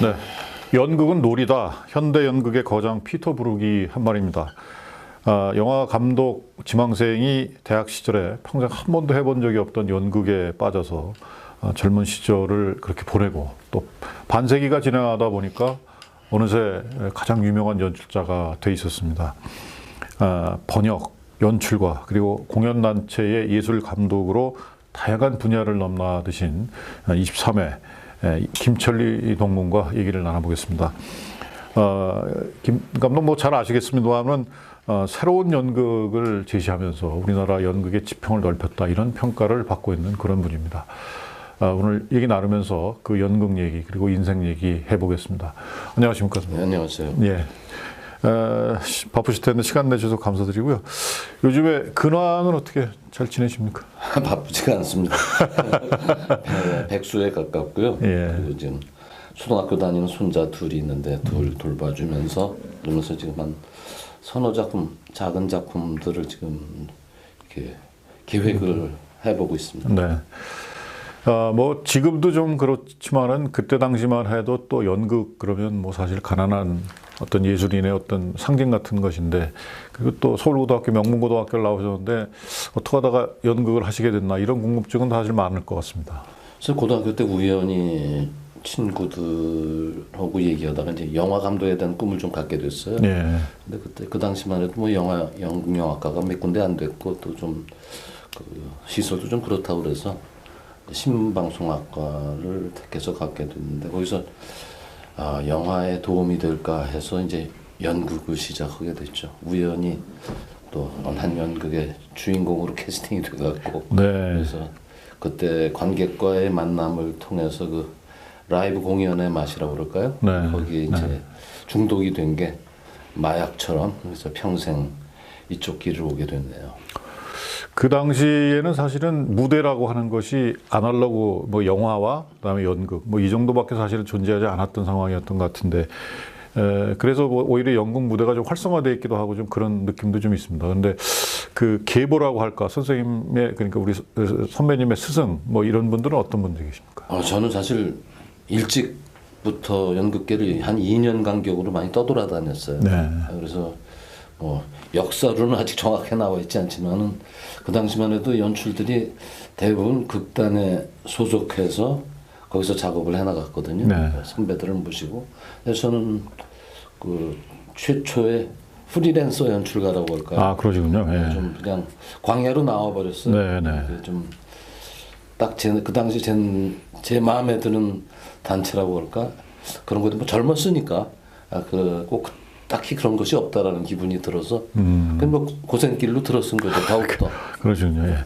네, 연극은 놀이다. 현대 연극의 거장 피터 브룩이 한 말입니다. 영화 감독 지망생이 대학 시절에 평생 한 번도 해본 적이 없던 연극에 빠져서 젊은 시절을 그렇게 보내고 또 반세기가 지나다 보니까 어느새 가장 유명한 연출자가 돼 있었습니다. 번역, 연출가 그리고 공연단체의 예술 감독으로 다양한 분야를 넘나드신 23회 김천리 동문과 얘기를 나눠보겠습니다. 김 감독 뭐 잘 아시겠습니다만 새로운 연극을 제시하면서 우리나라 연극의 지평을 넓혔다 이런 평가를 받고 있는 그런 분입니다. 오늘 얘기 나누면서 그 연극 얘기 그리고 인생 얘기 해보겠습니다. 안녕하십니까? 네, 안녕하세요. 예. 바쁘실 텐데 시간 내주셔서 감사드리고요. 요즘에 근황은 어떻게 잘 지내십니까? 바쁘지가 않습니다. 백수에 가깝고요. 예. 그리고 지금 초등학교 다니는 손자 둘이 있는데 둘 돌봐주면서 그러면서 지금 한 서너 작품, 작은 작품들을 지금 이렇게 계획을 해보고 있습니다. 네. 뭐 지금도 좀 그렇지만은 그때 당시만 해도 또 연극 그러면 뭐 사실 가난한 어떤 예술인의 어떤 상징 같은 것인데 그리고 또 서울고등학교 명문고등학교를 나오셨는데 어떻게 하다가 연극을 하시게 됐나 이런 궁금증은 사실 많을 것 같습니다. 그래서 고등학교 때 우연히 친구들하고 얘기하다가 이제 영화 감독에 대한 꿈을 좀 갖게 됐어요. 예. 근데 그때 그 당시만 해도 뭐 영화과가 몇 군데 안 됐고 또 좀 그 시설도 좀 그렇다고 그래서 신방송학과를 택해서 갖게 됐는데 거기서 영화에 도움이 될까 해서 이제 연극을 시작하게 됐죠. 우연히 또 한 연극의 주인공으로 캐스팅이 돼갖고 네. 그래서 그때 관객과의 만남을 통해서 그 라이브 공연의 맛이라고 그럴까요? 네. 거기에 이제 중독이 된 게 마약처럼 그래서 평생 이쪽 길을 오게 됐네요. 그 당시에는 사실은 무대라고 하는 것이 아날로그 뭐 영화와 그다음에 연극 뭐 이 정도밖에 사실은 존재하지 않았던 상황이었던 것 같은데 그래서 뭐 오히려 연극 무대가 좀 활성화되어 있기도 하고 좀 그런 느낌도 좀 있습니다. 그런데 그 계보라고 할까 선생님의 그러니까 우리 선배님의 스승 뭐 이런 분들은 어떤 분들이 계십니까? 저는 사실 일찍부터 연극계를 한 2년 간격으로 많이 떠돌아다녔어요. 네. 그래서 뭐 역사로는 아직 정확히 나와 있지 않지만은 그 당시만 해도 연출들이 대부분 극단에 소속해서 거기서 작업을 해나갔거든요. 네. 선배들을 모시고. 그래서 저는 그 최초의 프리랜서 연출가라고 할까요? 그러시군요. 예. 좀 그냥 광야로 나와버렸어요. 네, 네. 좀 딱 그 당시 제 마음에 드는 단체라고 할까? 그런 것도 뭐 젊었으니까 꼭 딱히 그런 것이 없다라는 기분이 들어서 뭐 고생길로 들어선 거죠. 더욱더. 그러시군요. 예.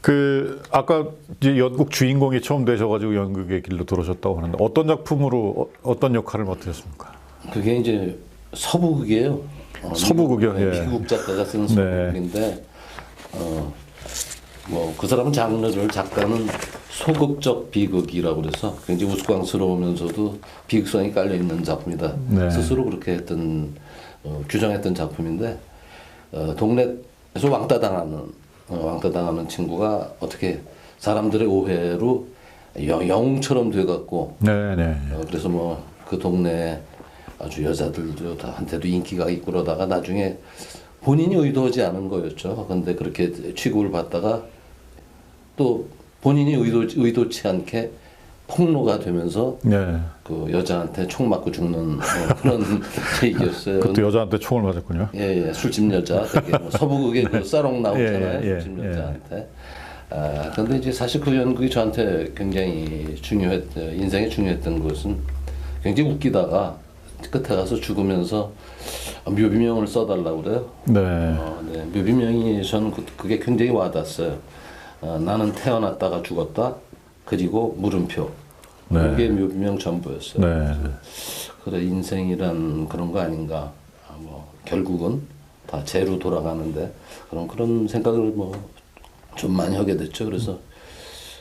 그 아까 이제 연극 주인공이 처음 되셔가지고 연극의 길로 들어오셨다고 하는데 어떤 작품으로 어떤 역할을 맡으셨습니까? 그게 이제 서부극이에요. 서부극이요. 예. 미국 작가가 쓴 서부극인데 뭐 그 사람은 장르를 작가는 소극적 비극이라고 그래서 굉장히 우스꽝스러우면서도 비극성이 깔려 있는 작품이다. 네. 스스로 그렇게 했던 규정했던 작품인데 동네에서 왕따 당하는 친구가 어떻게 사람들의 오해로 영웅처럼 돼갖고 네네. 그래서 뭐 그 동네에 아주 여자들도 한테도 인기가 있고 그러다가 나중에 본인이 의도하지 않은 거였죠. 근데 그렇게 취급을 받다가 또 본인이 의도치 않게 폭로가 되면서 네. 그 여자한테 총 맞고 죽는 그런 얘기였어요. 그때 여자한테 총을 맞았군요. 예, 술집 여자. 되게 뭐 서부극에 그 싸롱 나오잖아요. 예, 술집 여자한테. 근데 이제 사실 그 연극이 저한테 굉장히 인생에 중요했던 것은 굉장히 웃기다가 끝에 가서 죽으면서 묘비명을 써달라고 그래요. 네. 네, 묘비명이 저는 그게 굉장히 와닿았어요. 나는 태어났다가 죽었다. 그리고 물음표. 네. 그게 묘비명 전부였어요. 네. 그래 인생이란 그런 거 아닌가. 뭐 결국은 다 재로 돌아가는데 그런 생각을 뭐 좀 많이 하게 됐죠. 그래서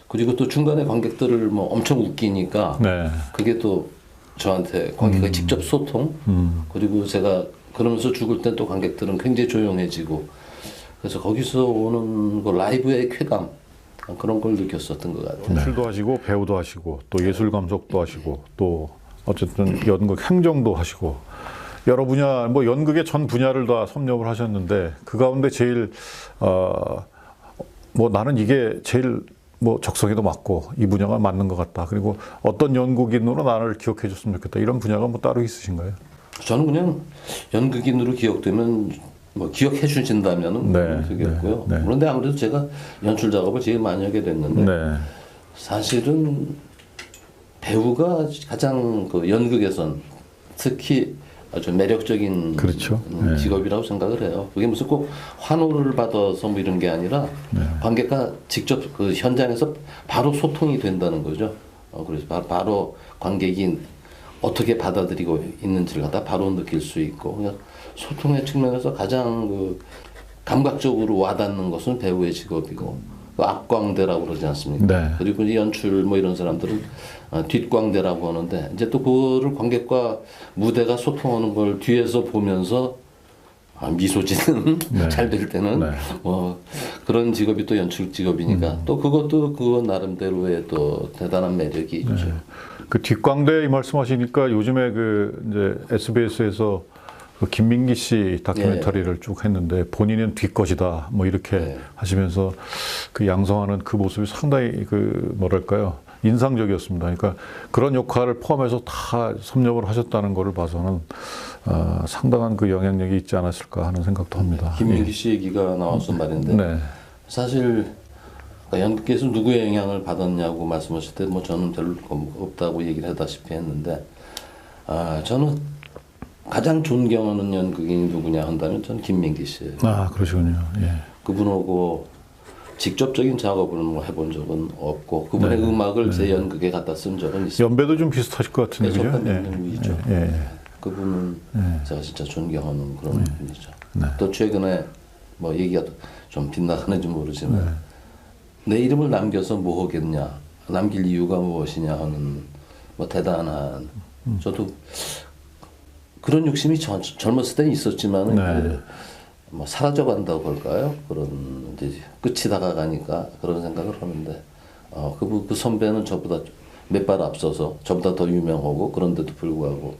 그리고 또 중간에 관객들을 뭐 엄청 웃기니까 네. 그게 또 저한테 관객과 직접 소통 그리고 제가 그러면서 죽을 땐 또 관객들은 굉장히 조용해지고 그래서 거기서 오는 그 라이브의 쾌감 그런 걸 느꼈었던 것 같아요. 연출도 하시고 배우도 하시고 또 예술 감독도 하시고 또 어쨌든 연극 행정도 하시고 여러 분야 뭐 연극의 전 분야를 다 섭렵을 하셨는데 그 가운데 제일 뭐 나는 이게 제일 뭐 적성에도 맞고 이 분야가 맞는 것 같다. 그리고 어떤 연극인으로 나를 기억해 줬으면 좋겠다. 이런 분야가 뭐 따로 있으신가요? 저는 그냥 연극인으로 기억되면 뭐 기억해 주신다면은 네, 되겠고요. 네, 네. 그런데 아무래도 제가 연출 작업을 제일 많이 하게 됐는데 네. 사실은 배우가 가장 그 연극에선 특히 아주 매력적인 그렇죠. 네. 직업이라고 생각을 해요. 그게 무슨 꼭 환호를 받아서 뭐 이런 게 아니라 관객과 직접 그 현장에서 바로 소통이 된다는 거죠. 그래서 바로 관객이 어떻게 받아들이고 있는지를 갖다 바로 느낄 수 있고 그냥 소통의 측면에서 가장 그 감각적으로 와닿는 것은 배우의 직업이고 그 앞광대라고 그러지 않습니까? 네. 그리고 이제 연출 뭐 이런 사람들은 뒷광대라고 하는데 이제 또 그거를 관객과 무대가 소통하는 걸 뒤에서 보면서 미소 짓는 네. 잘 될 때는 네. 그런 직업이 또 연출 직업이니까 또 그것도 그거 나름대로의 또 대단한 매력이 있죠. 그 뒷광대 이 말씀하시니까 요즘에 그 이제 SBS에서 그 김민기 씨 다큐멘터리를 쭉 했는데 본인은 뒷것이다 뭐 이렇게 하시면서 그 양성하는 그 모습이 상당히 그 뭐랄까요 인상적이었습니다. 그러니까 그런 역할을 포함해서 다 섭렵을 하셨다는 것을 봐서는 상당한 그 영향력이 있지 않았을까 하는 생각도 합니다. 김민기 씨 얘기가 나와서 말인데 네. 사실 연극계에서 누구의 영향을 받았냐고 말씀하실 때 뭐 저는 별로 없다고 얘기를 하다시피 했는데 저는 가장 존경하는 연극인이 누구냐 한다면 저는 김민기 씨예요. 아 그러시군요. 예. 그분하고 직접적인 작업을 뭐 해본 적은 없고 그분의 음악을 제 연극에 갖다 쓴 적은 있어요. 연배도 좀 비슷하실 것 같은데 그죠? 연배이죠. 예. 그분은 제가 진짜 존경하는 그런 분이죠. 네. 또 최근에 뭐 얘기가 좀 빗나가는지 모르지만 내 이름을 남겨서 뭐 하겠냐, 남길 이유가 무엇이냐 하는 뭐 대단한 저도 그런 욕심이 젊었을 때는 있었지만 네. 뭐 사라져간다고 할까요? 그런 이제 끝이 다가가니까 그런 생각을 하는데 그 선배는 저보다 몇 발 앞서서 저보다 더 유명하고 그런데도 불구하고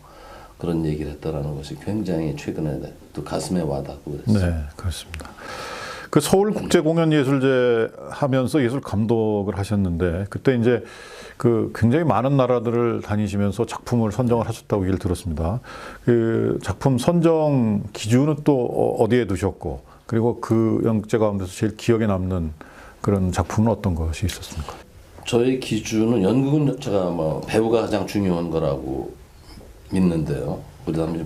그런 얘기를 했다라는 것이 굉장히 최근에 또 가슴에 와닿고 그랬어요. 네, 그렇습니다. 그 서울국제공연예술제 하면서 예술 감독을 하셨는데 그때 이제 그 굉장히 많은 나라들을 다니시면서 작품을 선정을 하셨다고 얘기를 들었습니다. 그 작품 선정 기준은 또 어디에 두셨고 그리고 그 연극제 가운데서 제일 기억에 남는 그런 작품은 어떤 것이 있었습니까? 저의 기준은 연극은 제가 뭐 배우가 가장 중요한 거라고 믿는데요. 그다음에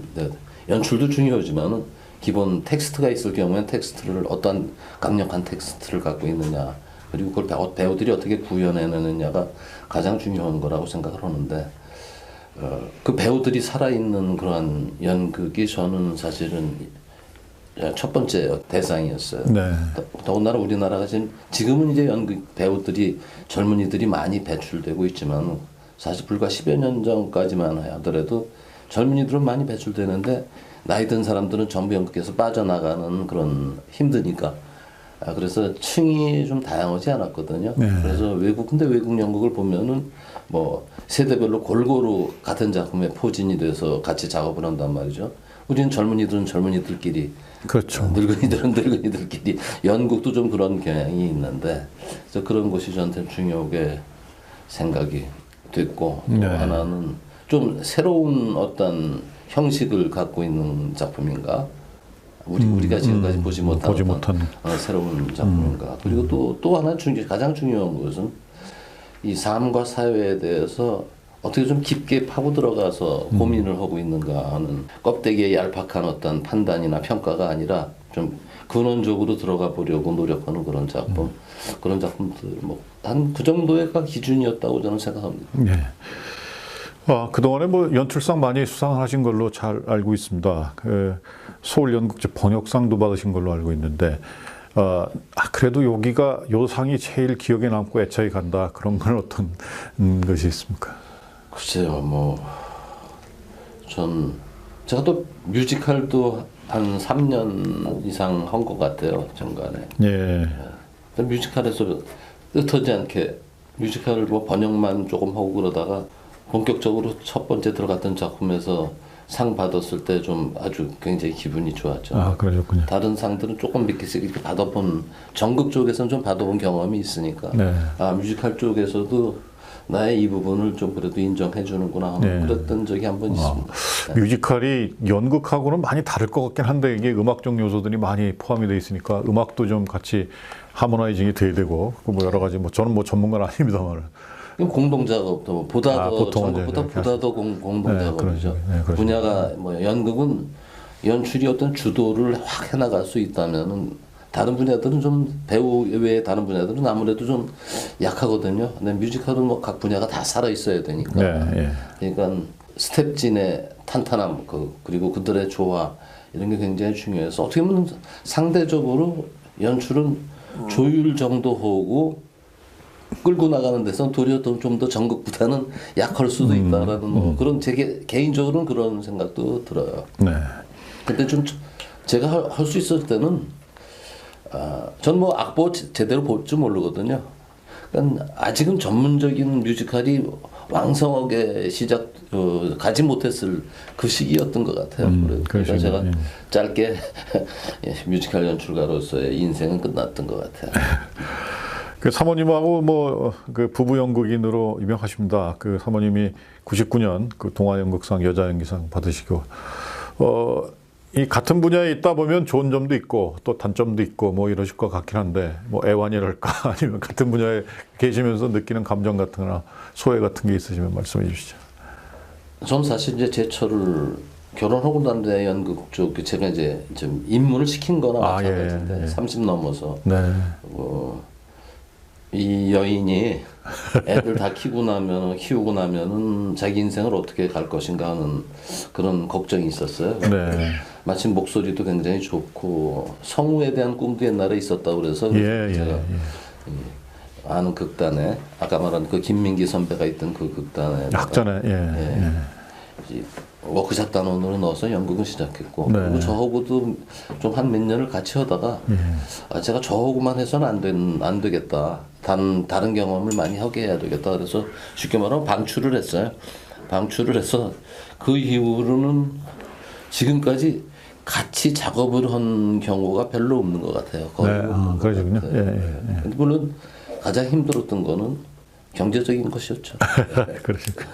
연출도 중요하지만은 기본 텍스트가 있을 경우엔 텍스트를 어떤 강력한 텍스트를 갖고 있느냐 그리고 그걸 배우들이 어떻게 구현해내느냐가 가장 중요한 거라고 생각을 하는데 그 배우들이 살아있는 그러한 연극이 저는 사실은 첫 번째 대상이었어요. 네. 더군다나 우리나라가 지금은 이제 연극 배우들이 젊은이들이 많이 배출되고 있지만 사실 불과 10여 년 전까지만 하더라도 젊은이들은 많이 배출되는데 나이 든 사람들은 전부 연극에서 빠져나가는 그런 힘드니까 그래서 층이 좀 다양하지 않았거든요. 네. 그래서 근데 외국 연극을 보면은 뭐 세대별로 골고루 같은 작품에 포진이 돼서 같이 작업을 한단 말이죠. 우리는 젊은이들은 젊은이들끼리 그렇죠. 늙은이들은 늙은이들끼리 연극도 좀 그런 경향이 있는데 그래서 그런 것이 저한테 중요하게 생각이 됐고 또 하나는 좀 새로운 어떤 형식을 갖고 있는 작품인가 우리가 지금까지 보지 못한 새로운 작품인가 그리고 또 하나 가장 중요한 것은 이 삶과 사회에 대해서 어떻게 좀 깊게 파고 들어가서 고민을 하고 있는가 하는 껍데기에 얄팍한 어떤 판단이나 평가가 아니라 좀 근원적으로 들어가 보려고 노력하는 그런 작품 그런 작품들 한 그 정도가 기준이었다고 저는 생각합니다. 네. 그동안에 뭐 연출상 많이 수상하신 걸로 잘 알고 있습니다. 그 서울연극제 번역상도 받으신 걸로 알고 있는데 그래도 여기가 요 상이 제일 기억에 남고 애착이 간다 그런 건 어떤 것이 있습니까? 글쎄요, 제가 또 뮤지컬도 한 3년 이상 한 것 같아요, 중간에. 예. 뮤지컬에서 뜻하지 않게 뮤지컬을 뭐 번역만 조금 하고 그러다가 본격적으로 첫 번째 들어갔던 작품에서 상 받았을 때 좀 아주 굉장히 기분이 좋았죠. 아, 그러셨군요. 다른 상들은 조금 몇 개씩 이렇게 받아본, 전극 쪽에서는 좀 받아본 경험이 있으니까 네. 아, 뮤지컬 쪽에서도 나의 이 부분을 좀 그래도 인정해 주는구나 하는 네. 그랬던 적이 한 번 있습니다. 뮤지컬이 연극하고는 많이 다를 것 같긴 한데 이게 음악적 요소들이 많이 포함이 돼 있으니까 음악도 좀 같이 하모나이징이 돼야 되고 뭐 여러 가지 뭐 저는 뭐 전문가는 아닙니다만 그럼 공동작업도 뭐 보다 더 보통은 전극보다 이제 보다 더 공동작업이죠. 그러죠. 분야가 뭐 연극은 연출이 어떤 주도를 확 해나갈 수 있다면은 다른 분야들은 좀 배우 외에 다른 분야들은 아무래도 좀 약하거든요. 근데 뮤지컬은 뭐 각 분야가 다 살아 있어야 되니까. 네, 예. 그러니까 스텝진의 탄탄함 그리고 그들의 조화 이런 게 굉장히 중요해서 어떻게 보면 상대적으로 연출은 조율 정도 하고 끌고 나가는 데서 도리어 좀 더 전극보다는 약할 수도 있다라는 뭐 그런 제 개인적으로는 그런 생각도 들어요. 네. 근데 좀 제가 할 수 있을 때는 전 뭐 악보 제대로 볼 줄 모르거든요. 그러니까 아직은 전문적인 뮤지컬이 왕성하게 가지 못했을 그 시기였던 것 같아요. 그러니까 제가 예. 짧게 뮤지컬 연출가로서의 인생은 끝났던 것 같아요. 그 사모님하고 뭐 그 부부 연극인으로 유명하십니다. 그 사모님이 99년 그 동아연극상 여자연기상 받으시고 이 같은 분야에 있다 보면 좋은 점도 있고 또 단점도 있고 뭐 이러실 것 같긴 한데 뭐 애환이랄까 아니면 같은 분야에 계시면서 느끼는 감정 같은거나 소회 같은 게 있으시면 말씀해 주시죠. 전 사실 이제 제철을 결혼하고 난 뒤에 연극 쪽 제가 이제 좀 입문을 시킨 거나 마찬가지인데 30 넘어서 네. 이 여인이 애들 다 키우고 나면은 자기 인생을 어떻게 갈 것인가 하는 그런 걱정이 있었어요. 네. 마침 목소리도 굉장히 좋고 성우에 대한 꿈도 옛날에 있었다고 그래서 제가 아는 극단에 아까 말한 그 김민기 선배가 있던 그 극단에 학전에 워크샵 단원으로 넣어서 연극을 시작했고 네. 그리고 저하고도 좀 한 몇 년을 같이 하다가 제가 저하고만 해서는 안 되겠다. 다른 경험을 많이 하게 해야 되겠다. 그래서 쉽게 말하면 방출을 했어요. 방출을 해서 그 이후로는 지금까지 같이 작업을 한 경우가 별로 없는 것 같아요. 거의 없는 것 그러시군요. 같아요. 근데 물론 가장 힘들었던 거는 경제적인 것이었죠. 그러시군요.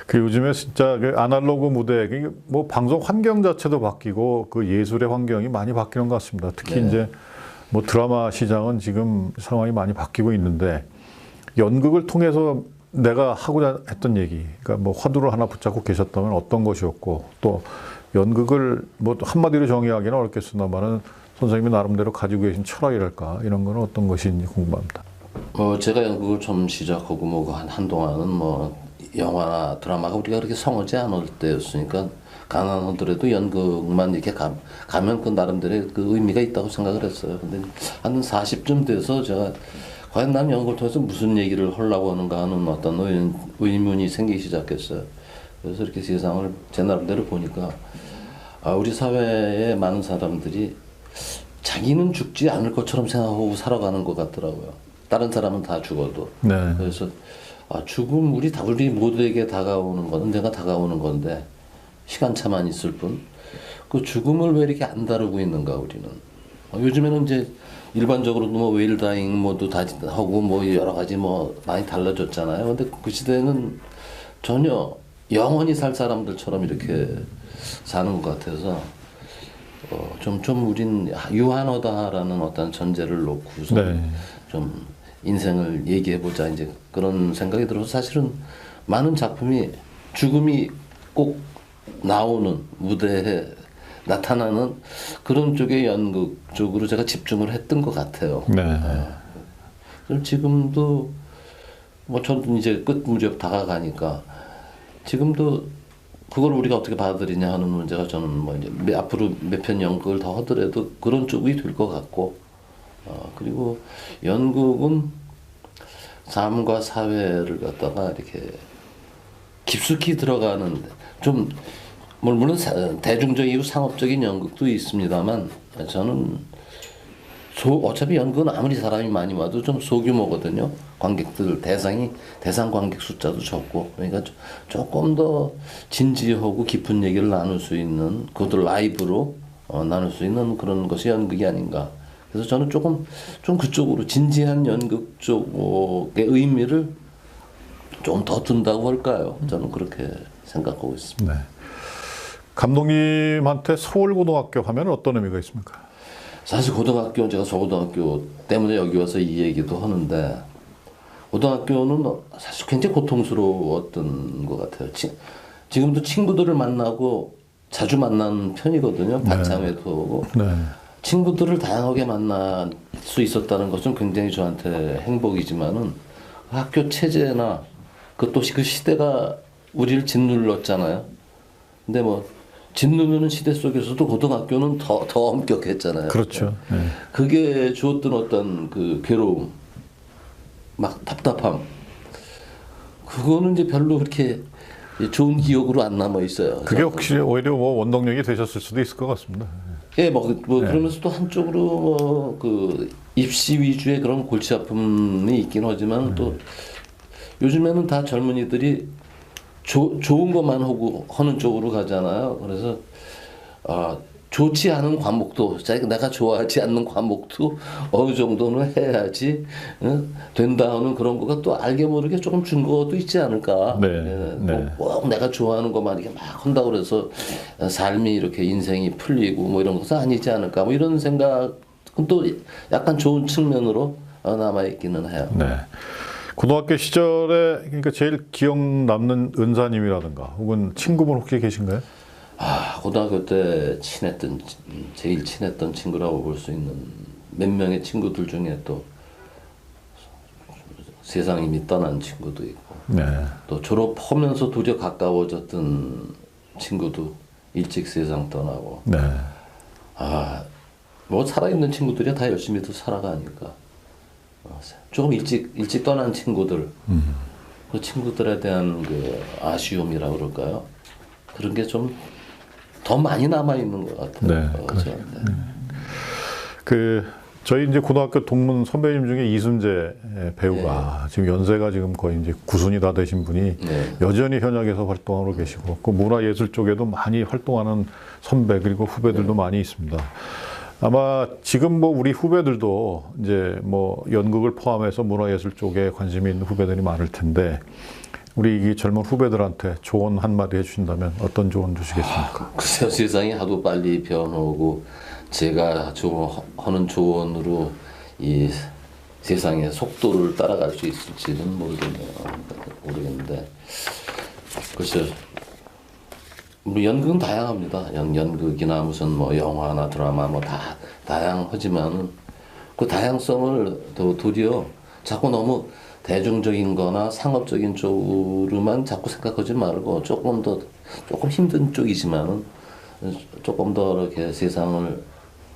그 요즘에 진짜 그 아날로그 무대, 뭐 방송 환경 자체도 바뀌고 그 예술의 환경이 많이 바뀌는 것 같습니다. 특히 이제 뭐 드라마 시장은 지금 상황이 많이 바뀌고 있는데 연극을 통해서 내가 하고자 했던 얘기, 그러니까 뭐 화두를 하나 붙잡고 계셨다면 어떤 것이었고 또 연극을 뭐 한마디로 정의하기는 어렵겠습니다만은 선생님이 나름대로 가지고 계신 철학이랄까 이런 건 어떤 것인지 궁금합니다. 제가 연극을 처음 시작하고 뭐 한동안은 뭐 영화나 드라마가 우리가 그렇게 성하지 않을 때였으니까 가난하더라도 연극만 이렇게 가면 그 나름대로의 그 의미가 있다고 생각을 했어요. 근데 한 40쯤 돼서 제가 과연 난 연극을 통해서 무슨 얘기를 하려고 하는가 하는 어떤 의문이 생기기 시작했어요. 그래서 이렇게 세상을 제 나름대로 보니까 우리 사회에 많은 사람들이 자기는 죽지 않을 것처럼 생각하고 살아가는 것 같더라고요. 다른 사람은 다 죽어도. 네. 그래서 죽음 우리 모두에게 다가오는 건 언젠가 다가오는 건데 시간차만 있을 뿐 그 죽음을 왜 이렇게 안 다루고 있는가 우리는. 요즘에는 이제 일반적으로도 뭐 웨일다잉 뭐도 다 하고 뭐 여러 가지 뭐 많이 달라졌잖아요. 근데 그 시대는 전혀 영원히 살 사람들처럼 이렇게 사는 것 같아서 좀 우린 유한하다라는 어떤 전제를 놓고서 좀 인생을 얘기해보자 이제 그런 생각이 들어서 사실은 많은 작품이 죽음이 꼭 나오는 무대에 나타나는 그런 쪽의 연극 쪽으로 제가 집중을 했던 것 같아요. 지금도 뭐 저도 이제 끝 무렵 다가가니까 지금도 그걸 우리가 어떻게 받아들이냐 하는 문제가 저는 뭐 이제 앞으로 몇 편 연극을 더 하더라도 그런 쪽이 될 것 같고 그리고 연극은 삶과 사회를 갖다가 이렇게 깊숙이 들어가는 좀 물론 대중적이고 상업적인 연극도 있습니다만 저는 어차피 연극은 아무리 사람이 많이 와도 좀 소규모거든요. 관객들 대상 관객 숫자도 적고 그러니까 조금 더 진지하고 깊은 얘기를 나눌 수 있는 그것도 라이브로 나눌 수 있는 그런 것이 연극이 아닌가. 그래서 저는 좀 그쪽으로 진지한 연극 쪽의 의미를 좀 더 둔다고 할까요? 저는 그렇게 생각하고 있습니다. 네. 감독님한테 서울고등학교 하면 어떤 의미가 있습니까? 사실 제가 서고등학교 때문에 여기 와서 이 얘기도 하는데 고등학교는 사실 굉장히 고통스러웠던 것 같아요. 지금도 친구들을 만나고 자주 만나는 편이거든요. 반참회도 하고. 네. 친구들을 다양하게 만날 수 있었다는 것은 굉장히 저한테 행복이지만은 학교 체제나 그 시대가 우리를 짓눌렀잖아요. 근데 뭐 짓누르는 시대 속에서도 고등학교는 더 엄격했잖아요. 그렇죠. 네. 그게 주었던 어떤 그 괴로움, 막 답답함, 그거는 이제 별로 그렇게 좋은 기억으로 안 남아 있어요. 그게 혹시 오히려 뭐 원동력이 되셨을 수도 있을 것 같습니다. 예, 그러면서 또 한쪽으로 그 입시 위주의 그런 골치 아픔이 있긴 하지만 또 요즘에는 다 젊은이들이 좋은 것만 하는 쪽으로 가잖아요. 그래서 좋지 않은 과목도 내가 좋아하지 않는 과목도 어느 정도는 해야지 된다 하는 그런 거가 또 알게 모르게 조금 준 것도 있지 않을까. 네, 예, 네. 꼭 내가 좋아하는 것만 이렇게 막 한다고 그래서 삶이 이렇게 인생이 풀리고 뭐 이런 것은 아니지 않을까. 뭐 이런 생각은 또 약간 좋은 측면으로 남아 있기는 해요. 네. 고등학교 시절에 그러니까 제일 기억 남는 은사님이라든가 혹은 친구분 혹시 계신가요? 고등학교 때 제일 친했던 친구라고 볼 수 있는 몇 명의 친구들 중에 또 세상 이미 떠난 친구도 있고 네. 또 졸업하면서 도리어 가까워졌던 친구도 일찍 세상 떠나고 네. 뭐 살아있는 친구들이 다 열심히 또 살아가니까 조금 일찍 떠난 친구들 그 친구들에 대한 그 아쉬움이라고 그럴까요? 그런 게 좀 더 많이 남아 있는 것 같아요. 네, 그렇죠. 저희 이제 고등학교 동문 선배님 중에 이순재 배우가 지금 연세가 지금 거의 이제 9순이 다 되신 분이 여전히 현역에서 활동하고 계시고 그 문화예술 쪽에도 많이 활동하는 선배 그리고 후배들도 많이 있습니다. 아마 지금 뭐 우리 후배들도 이제 뭐 연극을 포함해서 문화예술 쪽에 관심이 있는 후배들이 많을 텐데 우리 이 젊은 후배들한테 조언 한마디 해주신다면 어떤 조언 주시겠습니까? 글쎄요, 세상이 하도 빨리 변하고 제가 하는 조언으로 이 세상의 속도를 따라갈 수 있을지는 모르겠는데 글쎄요, 우리 연극은 다양합니다. 연극이나 무슨 뭐 영화나 드라마 뭐 다 다양하지만은 그 다양성을 도리어 자꾸 너무 대중적인 거나 상업적인 쪽으로만 자꾸 생각하지 말고 조금 힘든 쪽이지만은 조금 더 이렇게 세상을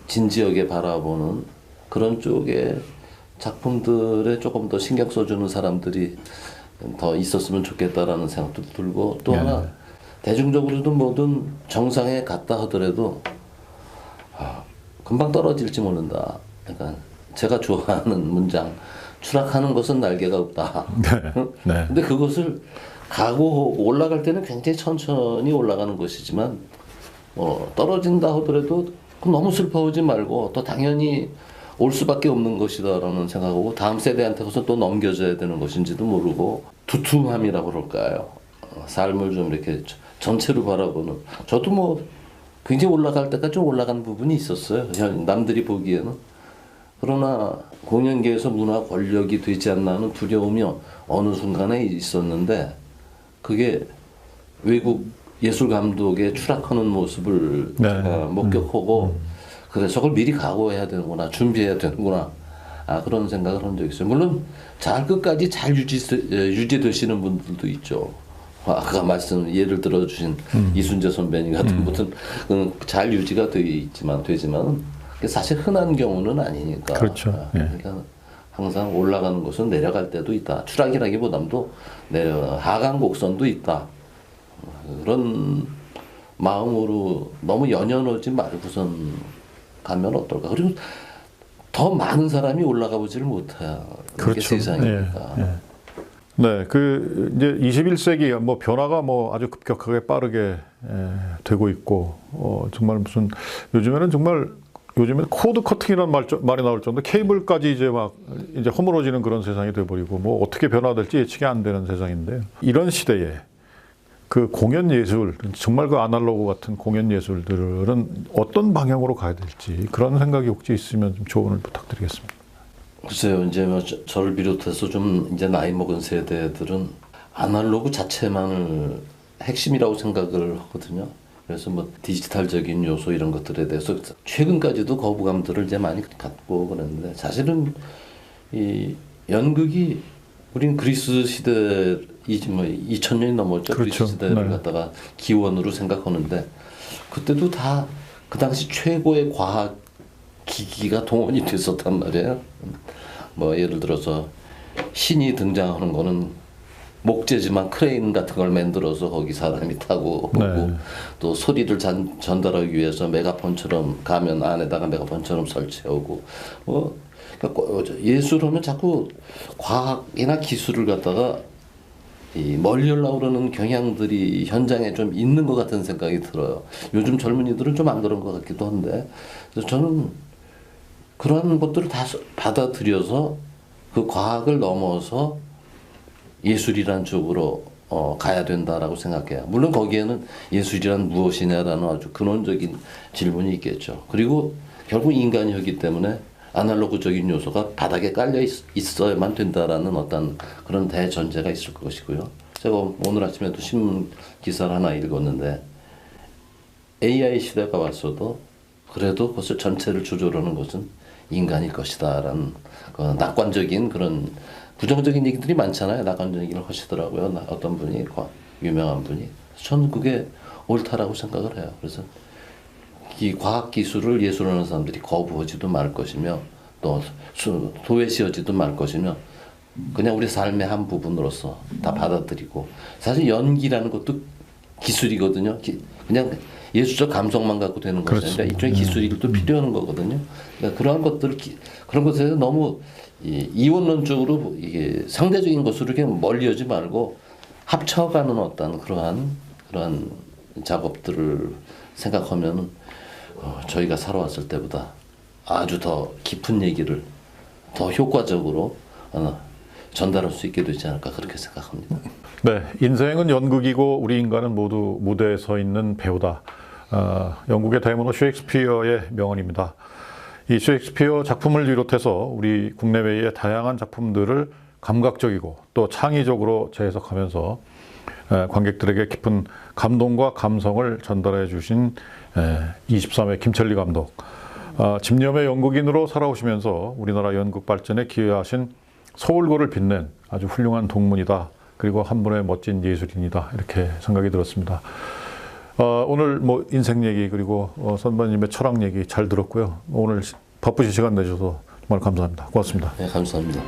진지하게 바라보는 그런 쪽의 작품들에 조금 더 신경 써주는 사람들이 더 있었으면 좋겠다라는 생각도 들고 또 하나 대중적으로도 뭐든 정상에 갔다 하더라도 금방 떨어질지 모른다. 그러니까 제가 좋아하는 문장 추락하는 것은 날개가 없다. 네. 근데 그것을 각오하고 올라갈 때는 굉장히 천천히 올라가는 것이지만 떨어진다 하더라도 너무 슬퍼하지 말고 또 당연히 올 수밖에 없는 것이다라는 생각하고 다음 세대한테서 또 넘겨줘야 되는 것인지도 모르고 두툼함이라고 그럴까요? 삶을 좀 이렇게 전체로 바라보는 저도 뭐 굉장히 올라갈 때까지 좀 올라간 부분이 있었어요. 남들이 보기에는. 그러나 공연계에서 문화 권력이 되지 않나 하는 두려움이 어느 순간에 있었는데 그게 외국 예술 감독의 추락하는 모습을 제가 목격하고 그래서 저걸 미리 각오해야 되는구나 준비해야 되는구나 그런 생각을 한 적이 있어요. 물론 끝까지 잘 유지되시는 분들도 있죠. 아까 예를 들어주신 이순재 선배님 같은 분은 잘 유지가 되지만 사실 흔한 경우는 아니니까. 그렇죠. 그러니까 항상 올라가는 곳은 내려갈 때도 있다. 추락이라기보다도 하강 곡선도 있다. 그런 마음으로 너무 연연하지 말고선 가면 어떨까. 그리고 더 많은 사람이 올라가 보지를 못해요. 그렇게 세상이니까. 예, 예. 네, 그 이제 21세기 뭐 변화가 뭐 아주 급격하게 빠르게 되고 있고 정말 무슨 요즘에는 코드 커팅이라는 말이 나올 정도 케이블까지 이제 막 이제 허물어지는 그런 세상이 돼버리고 뭐 어떻게 변화될지 예측이 안 되는 세상인데 이런 시대에 그 공연 예술 정말 그 아날로그 같은 공연 예술들은 어떤 방향으로 가야 될지 그런 생각이 혹시 있으면 좀 조언을 부탁드리겠습니다. 글쎄요, 이제 뭐 저를 비롯해서 좀 이제 나이 먹은 세대들은 아날로그 자체만을 핵심이라고 생각을 하거든요. 그래서 뭐 디지털적인 요소 이런 것들에 대해서 최근까지도 거부감들을 이제 많이 갖고 그랬는데 사실은 이 연극이 우린 그리스 시대 뭐 2000년이 넘었죠. 그렇죠. 그리스 시대를 네. 갖다가 기원으로 생각하는데 그때도 다 그 당시 최고의 과학 기기가 동원이 됐었단 말이에요. 뭐 예를 들어서 신이 등장하는 거는 목재지만 크레인 같은 걸 만들어서 거기 사람이 타고 오고 네. 또 소리를 전달하기 위해서 메가폰처럼 가면 안에다가 메가폰처럼 설치하고 뭐 그러니까 예술은 자꾸 과학이나 기술을 갖다가 이 멀리 올라오르는 경향들이 현장에 좀 있는 것 같은 생각이 들어요. 요즘 젊은이들은 좀 안 그런 것 같기도 한데 그래서 저는 그런 것들을 다 받아들여서 그 과학을 넘어서 예술이란 쪽으로 가야 된다라고 생각해요. 물론 거기에는 예술이란 무엇이냐라는 아주 근원적인 질문이 있겠죠. 그리고 결국 인간이었기 때문에 아날로그적인 요소가 바닥에 깔려 있어야만 된다라는 어떤 그런 대전제가 있을 것이고요. 제가 오늘 아침에도 신문 기사를 하나 읽었는데 AI 시대가 왔어도 그래도 그것을 전체를 조절하는 것은 인간일 것이다라는 그 낙관적인 그런 부정적인 얘기들이 많잖아요. 낙관적인 얘기를 하시더라고요. 어떤 분이 유명한 분이. 저는 그게 옳다라고 생각을 해요. 그래서 이 과학 기술을 예술하는 사람들이 거부하지도 말 것이며 또 도외시하지도 말 것이며 그냥 우리 삶의 한 부분으로서 다 받아들이고 사실 연기라는 것도 기술이거든요. 그냥 예술적 감성만 갖고 되는 것이 아니라 일종의 기술이 또 필요한 거거든요. 그러니까 그러한 것들 그런 것에 너무 이원론적으로 이게 상대적인 것으로 이렇게 멀리하지 말고 합쳐가는 어떤 그러한 작업들을 생각하면 저희가 살아왔을 때보다 아주 더 깊은 얘기를 더 효과적으로 전달할 수 있게 되지 않을까 그렇게 생각합니다. 네, 인생은 연극이고 우리 인간은 모두 무대에 서 있는 배우다. 영국의 대문호 셰익스피어의 명언입니다. 이 셰익스피어 작품을 비롯해서 우리 국내외의 다양한 작품들을 감각적이고 또 창의적으로 재해석하면서 관객들에게 깊은 감동과 감성을 전달해 주신 23회 김철리 감독. 집념의 연극인으로 살아오시면서 우리나라 연극 발전에 기여하신 서울고를 빛낸 아주 훌륭한 동문이다. 그리고 한 분의 멋진 예술인이다. 이렇게 생각이 들었습니다. 오늘 뭐 인생 얘기 그리고 선배님의 철학 얘기 잘 들었고요. 오늘 바쁘신 시간 내주셔서 정말 감사합니다. 고맙습니다. 네, 감사합니다.